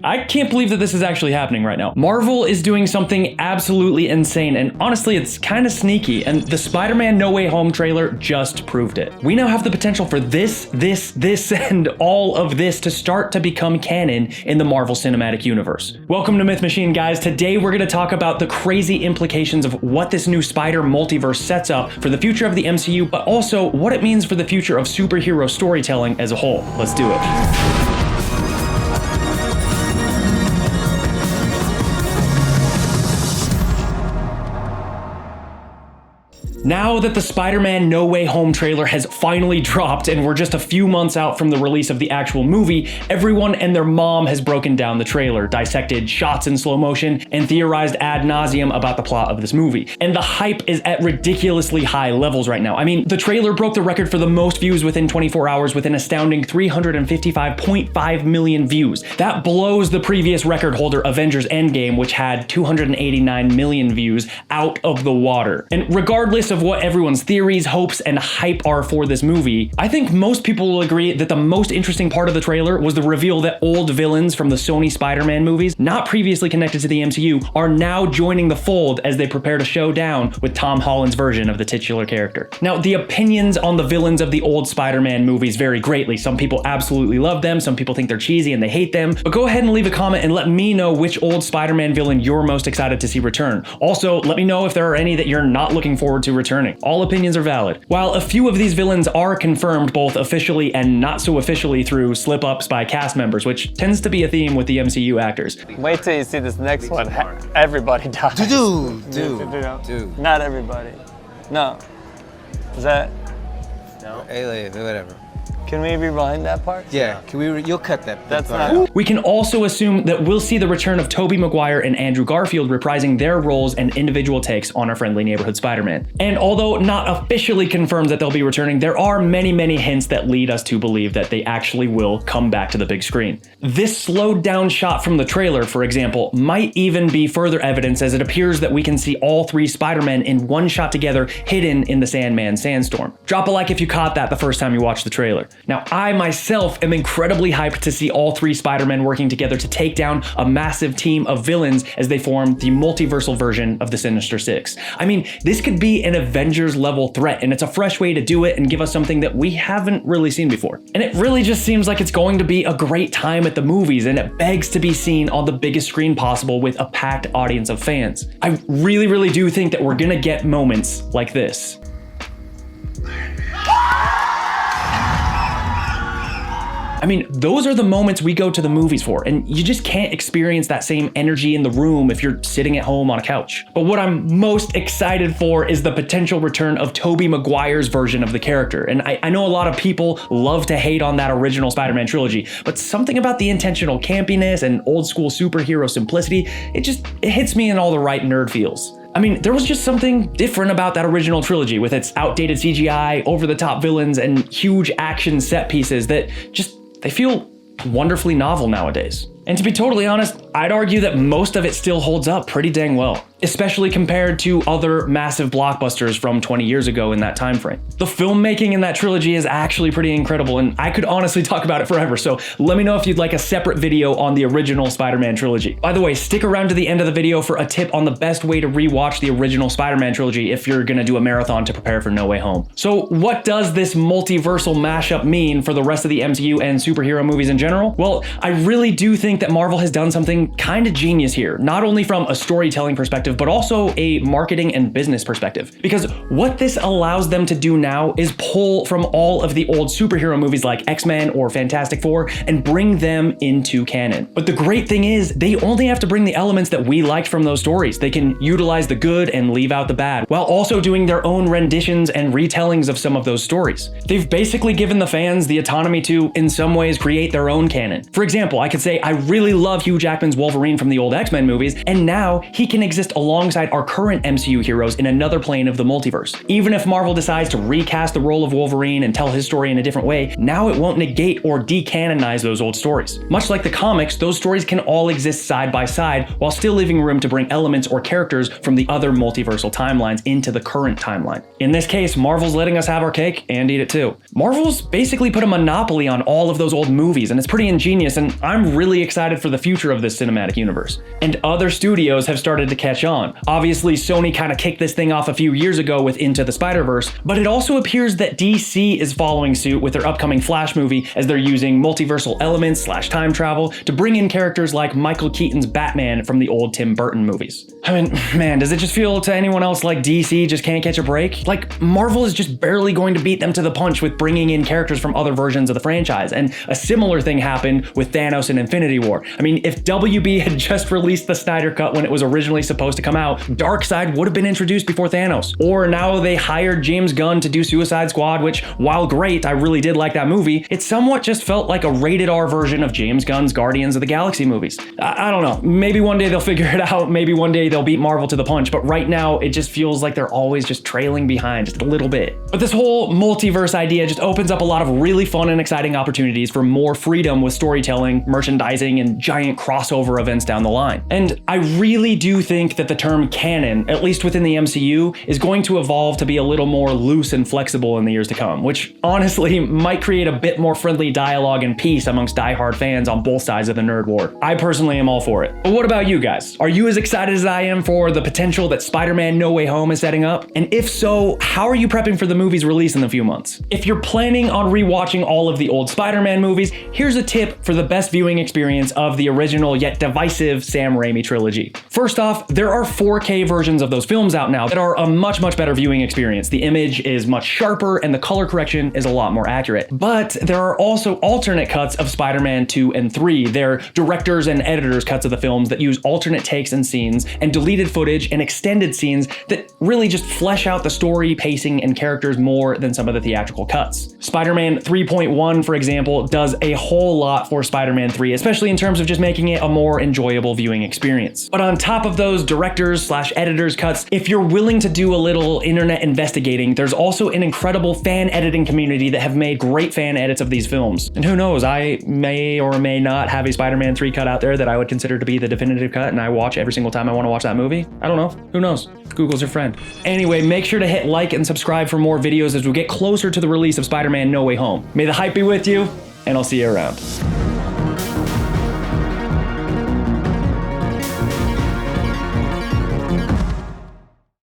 I can't believe that this is actually happening right now. Marvel is doing something absolutely insane, and honestly, it's kind of sneaky, and the Spider-Man No Way Home trailer just proved it. We now have the potential for this, and all of this to start to become canon in the Marvel Cinematic Universe. Welcome to MythMachine, guys. Today, we're going to talk about the crazy implications of what this new Spider multiverse sets up for the future of the MCU, but also what it means for the future of superhero storytelling as a whole. Let's do it. Now that the Spider-Man No Way Home trailer has finally dropped and we're just a few months out from the release of the actual movie, everyone and their mom has broken down the trailer, dissected shots in slow motion, and theorized ad nauseum about the plot of this movie. And the hype is at ridiculously high levels right now. I mean, the trailer broke the record for the most views within 24 hours with an astounding 355.5 million views. That blows the previous record holder Avengers Endgame, which had 289 million views, out of the water. And regardless of what everyone's theories, hopes, and hype are for this movie, I think most people will agree that the most interesting part of the trailer was the reveal that old villains from the Sony Spider-Man movies, not previously connected to the MCU, are now joining the fold as they prepare to show down with Tom Holland's version of the titular character. Now, the opinions on the villains of the old Spider-Man movies vary greatly. Some people absolutely love them, some people think they're cheesy and they hate them, but go ahead and leave a comment and let me know which old Spider-Man villain you're most excited to see return. Also, let me know if there are any that you're not looking forward to returning. All opinions are valid. While a few of these villains are confirmed both officially and not so officially through slip-ups by cast members, which tends to be a theme with the MCU actors. Wait till you see this next one. Everybody dies. Dude. Not everybody. No. Is that? No. Alien, whatever. Can we rewind that part? Yeah, can we? You'll cut that. That's not. We can also assume that we'll see the return of Tobey Maguire and Andrew Garfield reprising their roles and individual takes on our friendly neighborhood Spider-Man. And although not officially confirmed that they'll be returning, there are many hints that lead us to believe that they actually will come back to the big screen. This slowed down shot from the trailer, for example, might even be further evidence, as it appears that we can see all three Spider-Men in one shot together, hidden in the Sandman sandstorm. Drop a like if you caught that the first time you watched the trailer. Now, I myself am incredibly hyped to see all three Spider-Men working together to take down a massive team of villains as they form the multiversal version of the Sinister Six. I mean, this could be an Avengers level threat, and it's a fresh way to do it and give us something that we haven't really seen before. And it really just seems like it's going to be a great time at the movies, and it begs to be seen on the biggest screen possible with a packed audience of fans. I really do think that we're gonna get moments like this. I mean, those are the moments we go to the movies for, and you just can't experience that same energy in the room if you're sitting at home on a couch. But what I'm most excited for is the potential return of Tobey Maguire's version of the character. And I know a lot of people love to hate on that original Spider-Man trilogy, but something about the intentional campiness and old school superhero simplicity, it hits me in all the right nerd feels. I mean, there was just something different about that original trilogy with its outdated CGI, over-the-top villains, and huge action set pieces that they feel wonderfully novel nowadays. And to be totally honest, I'd argue that most of it still holds up pretty dang well, especially compared to other massive blockbusters from 20 years ago in that time frame. The filmmaking in that trilogy is actually pretty incredible, and I could honestly talk about it forever, so let me know if you'd like a separate video on the original Spider-Man trilogy. By the way, stick around to the end of the video for a tip on the best way to rewatch the original Spider-Man trilogy if you're gonna do a marathon to prepare for No Way Home. So what does this multiversal mashup mean for the rest of the MCU and superhero movies in general? Well, I really do think that Marvel has done something kind of genius here, not only from a storytelling perspective, but also a marketing and business perspective. Because what this allows them to do now is pull from all of the old superhero movies like X-Men or Fantastic Four and bring them into canon. But the great thing is, they only have to bring the elements that we liked from those stories. They can utilize the good and leave out the bad, while also doing their own renditions and retellings of some of those stories. They've basically given the fans the autonomy to, in some ways, create their own canon. For example, I could say I really love Hugh Jackman's Wolverine from the old X-Men movies, and now he can exist alongside our current MCU heroes in another plane of the multiverse. Even if Marvel decides to recast the role of Wolverine and tell his story in a different way, now it won't negate or decanonize those old stories. Much like the comics, those stories can all exist side by side while still leaving room to bring elements or characters from the other multiversal timelines into the current timeline. In this case, Marvel's letting us have our cake and eat it too. Marvel's basically put a monopoly on all of those old movies, and it's pretty ingenious, and I'm really excited for the future of this cinematic universe. And other studios have started to catch on. Obviously, Sony kind of kicked this thing off a few years ago with Into the Spider-Verse, but it also appears that DC is following suit with their upcoming Flash movie, as they're using multiversal elements / time travel to bring in characters like Michael Keaton's Batman from the old Tim Burton movies. I mean, man, does it just feel to anyone else like DC just can't catch a break? Like, Marvel is just barely going to beat them to the punch with bringing in characters from other versions of the franchise, and a similar thing happened with Thanos in Infinity War. I mean, if WB had just released the Snyder Cut when it was originally supposed to come out, Darkseid would have been introduced before Thanos. Or now they hired James Gunn to do Suicide Squad, which, while great, I really did like that movie, it somewhat just felt like a rated R version of James Gunn's Guardians of the Galaxy movies. I don't know, maybe one day they'll figure it out, maybe one day they'll beat Marvel to the punch, but right now it just feels like they're always just trailing behind just a little bit. But this whole multiverse idea just opens up a lot of really fun and exciting opportunities for more freedom with storytelling, merchandising, and giant crossover events down the line. And I really do think that the term canon, at least within the MCU, is going to evolve to be a little more loose and flexible in the years to come, which honestly might create a bit more friendly dialogue and peace amongst diehard fans on both sides of the nerd war. I personally am all for it. But what about you guys? Are you as excited as I am for the potential that Spider-Man No Way Home is setting up? And if so, how are you prepping for the movie's release in a few months? If you're planning on rewatching all of the old Spider-Man movies, here's a tip for the best viewing experience of the original yet divisive Sam Raimi trilogy. First off, there are 4K versions of those films out now that are a much better viewing experience. The image is much sharper and the color correction is a lot more accurate. But there are also alternate cuts of Spider-Man 2 and 3. They're directors and editors cuts of the films that use alternate takes and scenes and deleted footage and extended scenes that really just flesh out the story, pacing, and characters more than some of the theatrical cuts. Spider-Man 3.1, for example, does a whole lot for Spider-Man 3, especially in terms of just making it a more enjoyable viewing experience. But on top of those directors / editors cuts, if you're willing to do a little internet investigating, there's also an incredible fan editing community that have made great fan edits of these films. And who knows, I may or may not have a Spider-Man 3 cut out there that I would consider to be the definitive cut and I watch every single time I want to watch that movie. I don't know, who knows? Google's your friend. Anyway, make sure to hit like and subscribe for more videos as we get closer to the release of Spider-Man No Way Home. May the hype be with you, and I'll see you around.